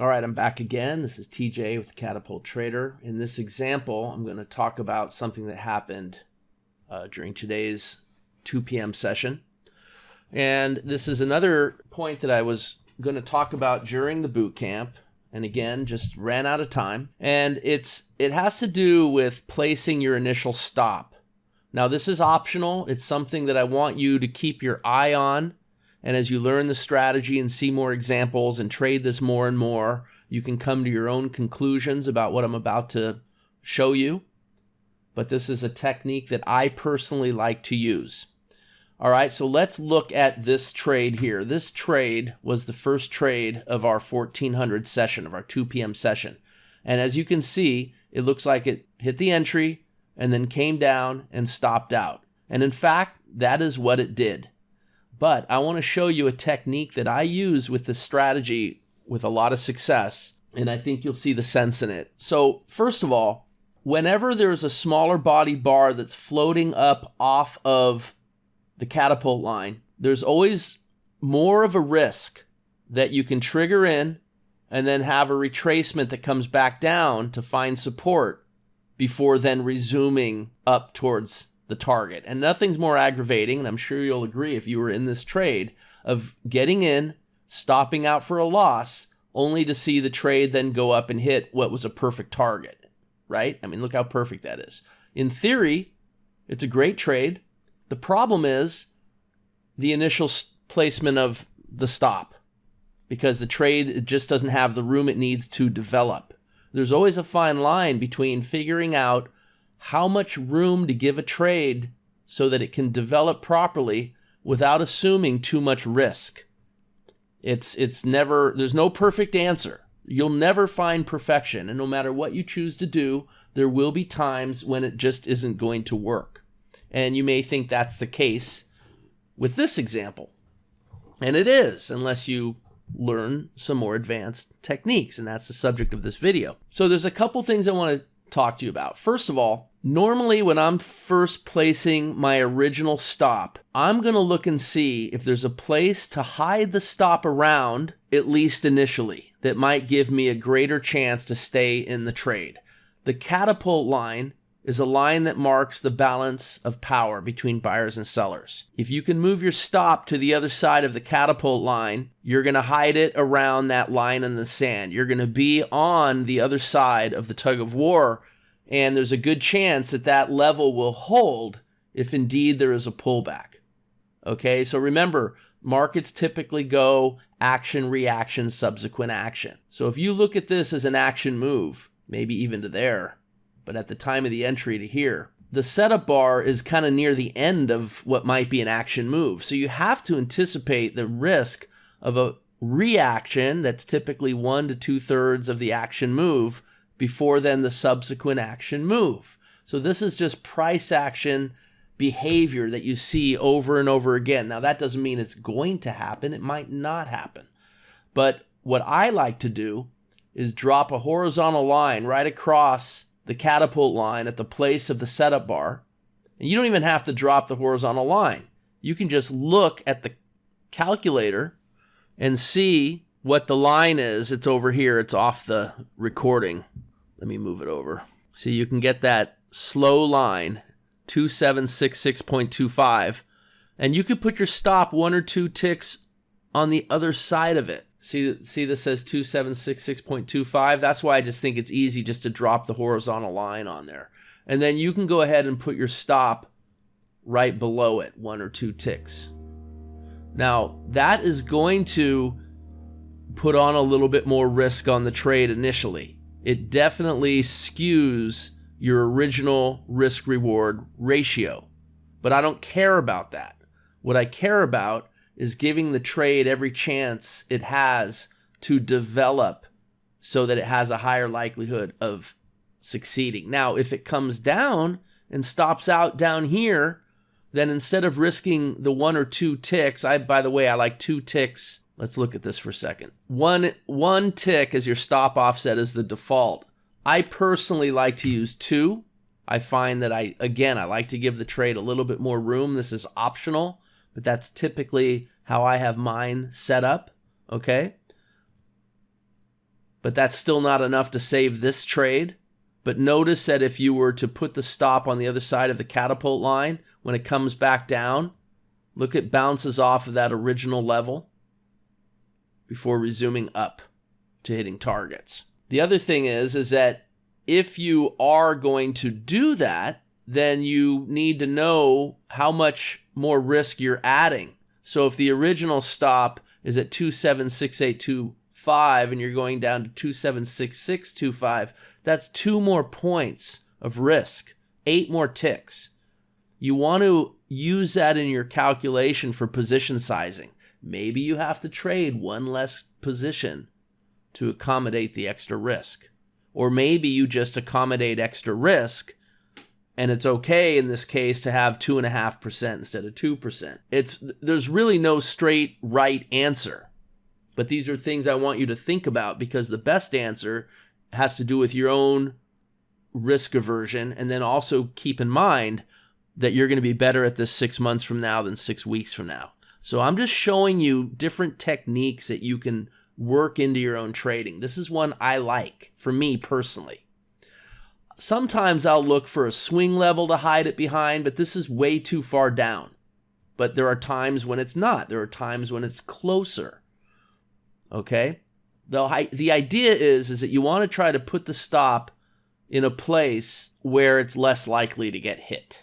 All right, I'm back again. This is TJ with Catapult Trader. In this example, I'm going to talk about something that happened during today's 2 p.m. session. And this is another point that I was going to talk about during the boot camp. And again, just ran out of time. And it has to do with placing your initial stop. Now, this is optional. It's something that I want you to keep your eye on. And as you learn the strategy and see more examples and trade this more and more, you can come to your own conclusions about what I'm about to show you. But this is a technique that I personally like to use. All right, so let's look at this trade here. This trade was the first trade of our 1400 session, of our 2 p.m. session. And as you can see, it looks like it hit the entry and then came down and stopped out. And in fact, that is what it did. But I want to show you a technique that I use with this strategy with a lot of success, and I think you'll see the sense in it. So first of all, whenever there's a smaller body bar that's floating up off of the catapult line, there's always more of a risk that you can trigger in and then have a retracement that comes back down to find support before then resuming up towards the target. And nothing's more aggravating, and I'm sure you'll agree if you were in this trade, of getting in, stopping out for a loss, only to see the trade then go up and hit what was a perfect target, right? I mean, look how perfect that is. In theory, it's a great trade. The problem is the initial placement of the stop, because the trade just doesn't have the room it needs to develop. There's always a fine line between figuring out how much room to give a trade so that it can develop properly without assuming too much risk. There's no perfect answer. You'll never find perfection, and no matter what you choose to do, there will be times when it just isn't going to work. And you may think that's the case with this example. And it is, unless you learn some more advanced techniques, and that's the subject of this video. So there's a couple things I want to talk to you about. First of all, normally when I'm first placing my original stop, I'm going to look and see if there's a place to hide the stop around, at least initially, that might give me a greater chance to stay in the trade. The catapult line is a line that marks the balance of power between buyers and sellers. If you can move your stop to the other side of the catapult line, you're going to hide it around that line in the sand. You're going to be on the other side of the tug of war, and there's a good chance that that level will hold if indeed there is a pullback. Okay, so remember, markets typically go action, reaction, subsequent action. So if you look at this as an action move, maybe even to there, but at the time of the entry to here, the setup bar is kind of near the end of what might be an action move. So you have to anticipate the risk of a reaction that's typically 1 to 2/3 of the action move before then the subsequent action move. So this is just price action behavior that you see over and over again. Now that doesn't mean it's going to happen. It might not happen. But what I like to do is drop a horizontal line right across the catapult line at the place of the setup bar. And you don't even have to drop the horizontal line. You can just look at the calculator and see what the line is. It's over here. It's off the recording. Let me move it over. See, you can get that slow line, 2766.25, and you could put your stop 1 or 2 ticks on the other side of it. See, this says 2766.25. That's why I just think it's easy just to drop the horizontal line on there. And then you can go ahead and put your stop right below it, 1 or 2 ticks. Now, that is going to put on a little bit more risk on the trade initially. It definitely skews your original risk-reward ratio. But I don't care about that. What I care about is giving the trade every chance it has to develop so that it has a higher likelihood of succeeding. Now, if it comes down and stops out down here, then instead of risking the 1 or 2 ticks, by the way, I like 2 ticks. Let's look at this for a second. One tick as your stop offset is the default. I personally like to use 2. I find that I like to give the trade a little bit more room. This is optional, but that's typically how I have mine set up, okay? but that's still not enough to save this trade. But notice that if you were to put the stop on the other side of the catapult line, when it comes back down, look, it bounces off of that original level before resuming up to hitting targets. The other thing is that if you are going to do that, then you need to know how much more risk you're adding. So if the original stop is at 276825 and you're going down to 276625, that's 2 more points of risk, 8 more ticks. You want to use that in your calculation for position sizing. Maybe you have to trade one less position to accommodate the extra risk. Or maybe you just accommodate extra risk and it's okay in this case to have 2.5% instead of 2%. There's really no straight right answer. But these are things I want you to think about, because the best answer has to do with your own risk aversion. And then also keep in mind that you're going to be better at this 6 months from now than 6 weeks from now. So I'm just showing you different techniques that you can work into your own trading. This is one I like for me personally. Sometimes I'll look for a swing level to hide it behind, but this is way too far down. But there are times when it's not. There are times when it's closer. Okay? The idea is that you want to try to put the stop in a place where it's less likely to get hit,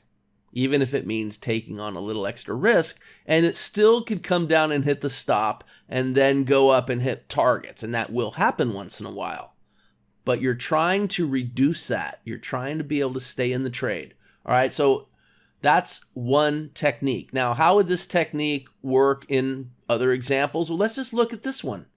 even if it means taking on a little extra risk, and it still could come down and hit the stop and then go up and hit targets, and that will happen once in a while. But you're trying to reduce that. You're trying to be able to stay in the trade. All right, so that's one technique. Now, how would this technique work in other examples? Well, let's just look at this one.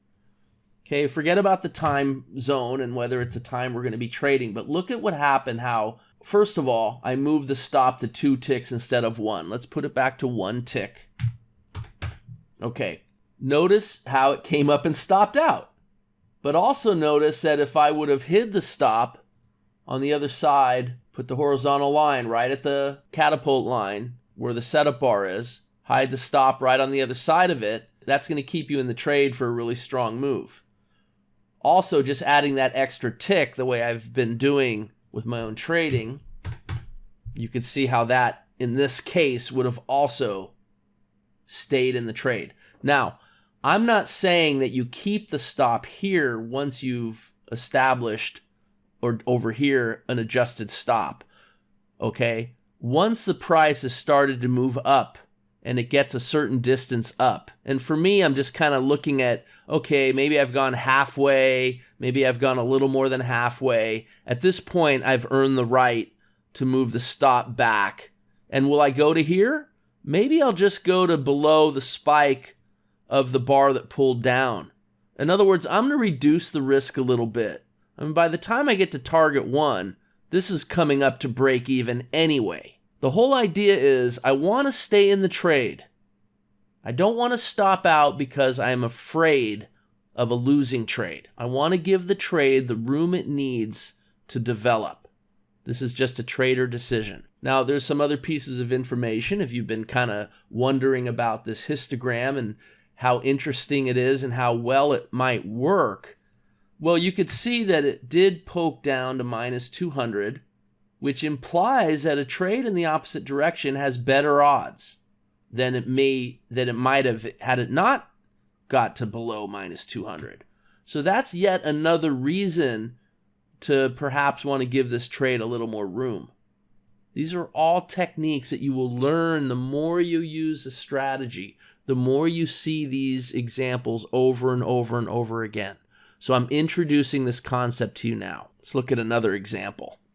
Okay, forget about the time zone and whether it's a time we're going to be trading, but look at what happened, how, first of all, I moved the stop to 2 ticks instead of 1. Let's put it back to 1 tick. Okay, notice how it came up and stopped out. But also notice that if I would have hid the stop on the other side, put the horizontal line right at the catapult line where the setup bar is, hide the stop right on the other side of it, that's going to keep you in the trade for a really strong move. Also, just adding that extra tick the way I've been doing with my own trading, you can see how that, in this case, would have also stayed in the trade. Now, I'm not saying that you keep the stop here once you've established, or over here, an adjusted stop, okay? Once the price has started to move up and it gets a certain distance up, and for me, I'm just kind of looking at, okay, maybe I've gone halfway, maybe I've gone a little more than halfway. At this point, I've earned the right to move the stop back. And will I go to here? Maybe I'll just go to below the spike of the bar that pulled down. In other words, I'm going to reduce the risk a little bit. I mean, by the time I get to target 1, this is coming up to break even anyway. The whole idea is I want to stay in the trade. I don't want to stop out because I'm afraid of a losing trade. I want to give the trade the room it needs to develop. This is just a trader decision. Now, there's some other pieces of information if you've been kind of wondering about this histogram and how interesting it is and how well it might work. Well, you could see that it did poke down to minus 200, which implies that a trade in the opposite direction has better odds than it might have had it not got to below minus 200. So that's yet another reason to perhaps want to give this trade a little more room. These are all techniques that you will learn the more you use the strategy, the more you see these examples over and over and over again. So I'm introducing this concept to you now. Let's look at another example.